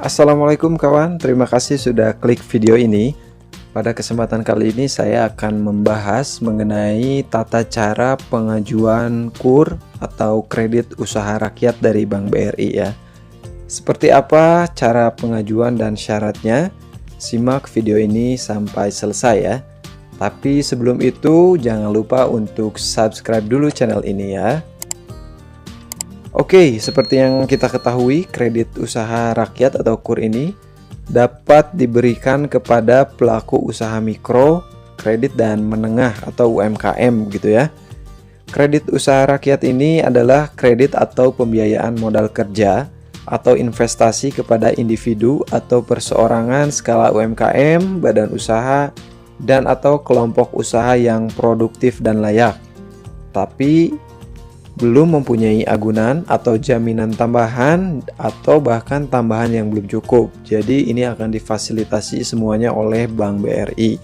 Assalamualaikum kawan, terima kasih sudah klik video ini. Pada kesempatan kali ini saya akan membahas mengenai tata cara pengajuan KUR atau kredit usaha rakyat dari Bank BRI ya. Seperti apa cara pengajuan dan syaratnya? Simak video ini sampai selesai ya. Tapi sebelum itu jangan lupa untuk subscribe dulu channel ini ya. Oke, seperti yang kita ketahui, kredit usaha rakyat atau KUR ini dapat diberikan kepada pelaku usaha mikro, kredit dan menengah atau UMKM gitu ya. Kredit usaha rakyat ini adalah kredit atau pembiayaan modal kerja atau investasi kepada individu atau perseorangan skala UMKM, badan usaha, dan atau kelompok usaha yang produktif dan layak. Tapi belum mempunyai agunan atau jaminan tambahan atau bahkan tambahan yang belum cukup. Jadi ini akan difasilitasi semuanya oleh Bank BRI.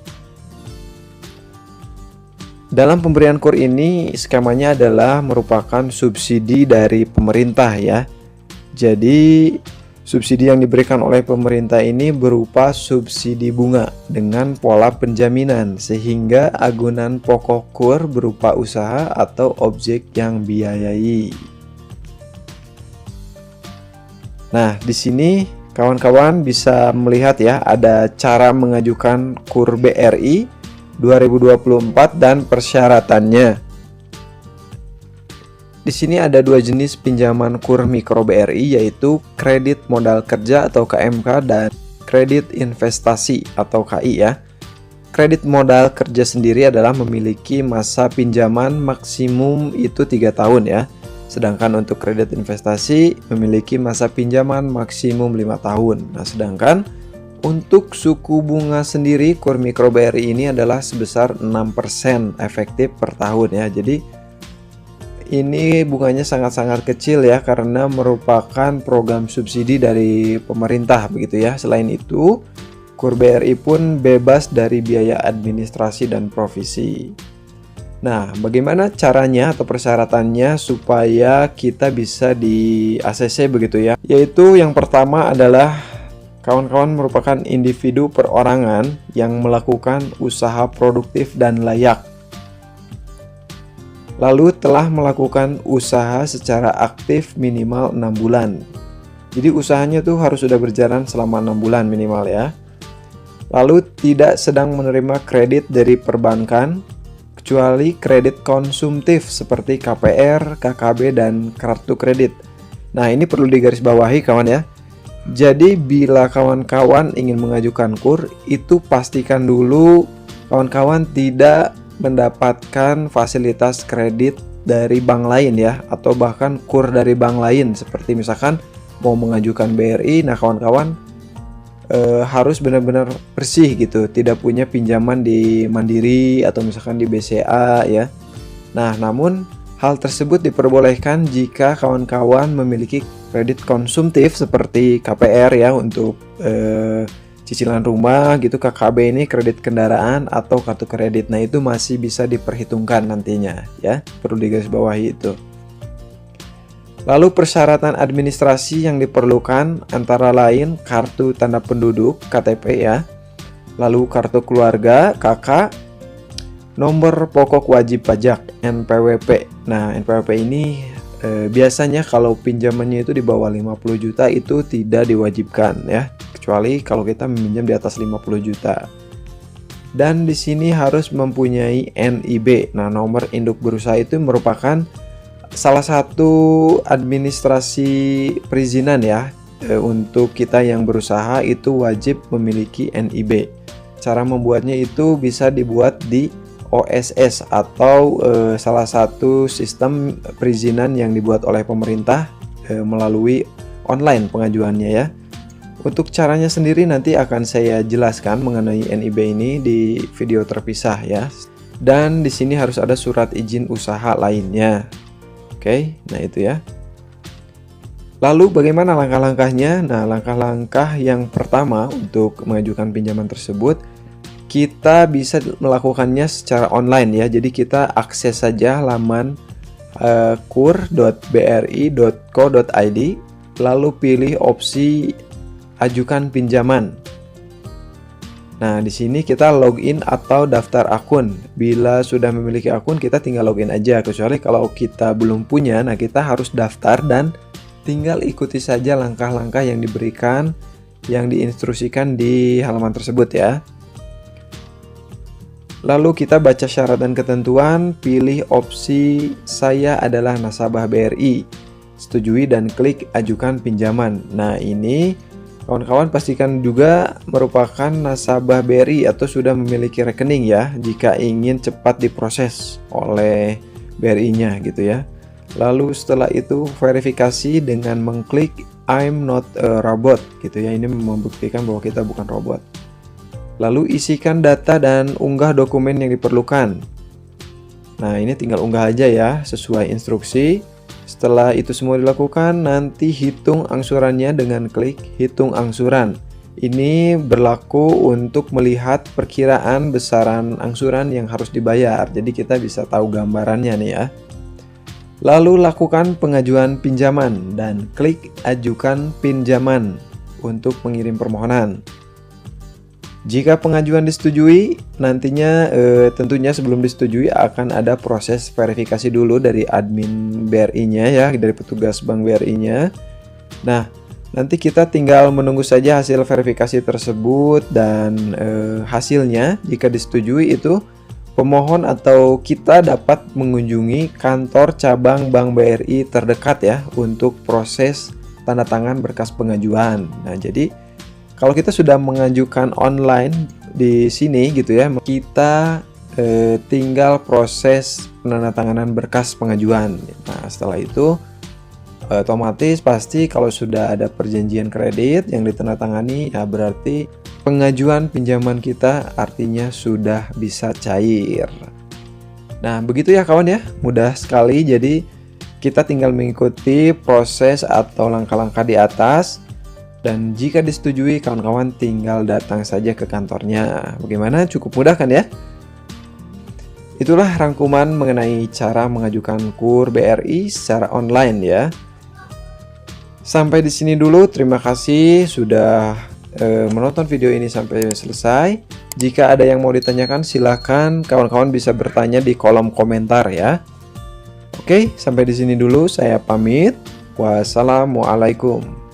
Dalam pemberian KUR ini skemanya adalah merupakan subsidi dari pemerintah ya. Jadi subsidi yang diberikan oleh pemerintah ini berupa subsidi bunga dengan pola penjaminan, sehingga agunan pokok KUR berupa usaha atau objek yang biayai. Nah, di sini kawan-kawan bisa melihat ya, ada cara mengajukan KUR BRI 2024 dan persyaratannya. Di sini ada dua jenis pinjaman KUR mikro BRI, yaitu kredit modal kerja atau KMK dan kredit investasi atau KI ya. Kredit modal kerja sendiri adalah memiliki masa pinjaman maksimum itu 3 tahun ya. Sedangkan untuk kredit investasi memiliki masa pinjaman maksimum 5 tahun. Nah, sedangkan untuk suku bunga sendiri KUR mikro BRI ini adalah sebesar 6% efektif per tahun ya. Jadi ini bunganya sangat-sangat kecil ya, karena merupakan program subsidi dari pemerintah begitu ya. Selain itu, KUR BRI pun bebas dari biaya administrasi dan provisi. Nah, bagaimana caranya atau persyaratannya supaya kita bisa di ACC begitu ya? Yaitu yang pertama adalah kawan-kawan merupakan individu perorangan yang melakukan usaha produktif dan layak, lalu telah melakukan usaha secara aktif minimal 6 bulan. Jadi usahanya tuh harus sudah berjalan selama 6 bulan minimal ya. Lalu tidak sedang menerima kredit dari perbankan, kecuali kredit konsumtif seperti KPR, KKB, dan kartu kredit. Nah, ini perlu digarisbawahi kawan ya. Jadi bila kawan-kawan ingin mengajukan KUR, itu pastikan dulu kawan-kawan tidak mendapatkan fasilitas kredit dari bank lain ya, atau bahkan KUR dari bank lain. Seperti misalkan mau mengajukan BRI, nah kawan-kawan harus benar-benar bersih gitu, tidak punya pinjaman di Mandiri atau misalkan di BCA ya. Nah, namun hal tersebut diperbolehkan jika kawan-kawan memiliki kredit konsumtif seperti KPR ya untuk cicilan rumah gitu, KKB ini kredit kendaraan, atau kartu kredit. Nah, itu masih bisa diperhitungkan nantinya ya, perlu digarisbawahi itu. Lalu persyaratan administrasi yang diperlukan antara lain kartu tanda penduduk KTP ya, lalu kartu keluarga KK, nomor pokok wajib pajak NPWP. Nah, NPWP ini biasanya kalau pinjamannya itu di bawah 50 juta itu tidak diwajibkan ya, kecuali kalau kita meminjam di atas 50 juta. Dan di sini harus mempunyai NIB. Nah, nomor induk berusaha itu merupakan salah satu administrasi perizinan ya. Untuk kita yang berusaha itu wajib memiliki NIB. Cara membuatnya itu bisa dibuat di OSS atau salah satu sistem perizinan yang dibuat oleh pemerintah melalui online pengajuannya ya. Untuk caranya sendiri nanti akan saya jelaskan mengenai NIB ini di video terpisah ya. Dan di sini harus ada surat izin usaha lainnya. Oke, nah itu ya. Lalu bagaimana langkah-langkahnya? Nah, langkah-langkah yang pertama untuk mengajukan pinjaman tersebut, kita bisa melakukannya secara online ya. Jadi kita akses saja laman kur.bri.co.id, lalu pilih opsi ajukan pinjaman. Nah, di sini kita login atau daftar akun. Bila sudah memiliki akun, kita tinggal login aja. Kecuali kalau kita belum punya, nah kita harus daftar dan tinggal ikuti saja langkah-langkah yang diberikan, yang diinstruksikan di halaman tersebut ya. Lalu kita baca syarat dan ketentuan, pilih opsi saya adalah nasabah BRI. Setujui dan klik ajukan pinjaman. Nah, ini kawan-kawan pastikan juga merupakan nasabah BRI atau sudah memiliki rekening ya, jika ingin cepat diproses oleh BRI-nya gitu ya. Lalu setelah itu verifikasi dengan mengklik I'm not a robot gitu ya. Ini membuktikan bahwa kita bukan robot. Lalu isikan data dan unggah dokumen yang diperlukan. Nah, ini tinggal unggah aja ya sesuai instruksi. Setelah itu semua dilakukan, nanti hitung angsurannya dengan klik hitung angsuran. Ini berlaku untuk melihat perkiraan besaran angsuran yang harus dibayar. Jadi kita bisa tahu gambarannya nih ya. Lalu lakukan pengajuan pinjaman dan klik ajukan pinjaman untuk mengirim permohonan. Jika pengajuan disetujui, nantinya tentunya sebelum disetujui akan ada proses verifikasi dulu dari admin BRI-nya ya, dari petugas bank BRI-nya. Nah, nanti kita tinggal menunggu saja hasil verifikasi tersebut dan hasilnya jika disetujui itu pemohon atau kita dapat mengunjungi kantor cabang Bank BRI terdekat ya untuk proses tanda tangan berkas pengajuan. Nah, jadi kalau kita sudah mengajukan online di sini gitu ya, kita tinggal proses penandatanganan berkas pengajuan. Nah, setelah itu otomatis pasti kalau sudah ada perjanjian kredit yang ditandatangani, ya berarti pengajuan pinjaman kita artinya sudah bisa cair. Nah, begitu ya kawan ya, mudah sekali. Jadi kita tinggal mengikuti proses atau langkah-langkah di atas. Dan jika disetujui, kawan-kawan tinggal datang saja ke kantornya. Bagaimana? Cukup mudah kan ya? Itulah rangkuman mengenai cara mengajukan KUR BRI secara online ya. Sampai di sini dulu. Terima kasih sudah menonton video ini sampai selesai. Jika ada yang mau ditanyakan, silahkan kawan-kawan bisa bertanya di kolom komentar ya. Oke, sampai di sini dulu. Saya pamit. Wassalamualaikum.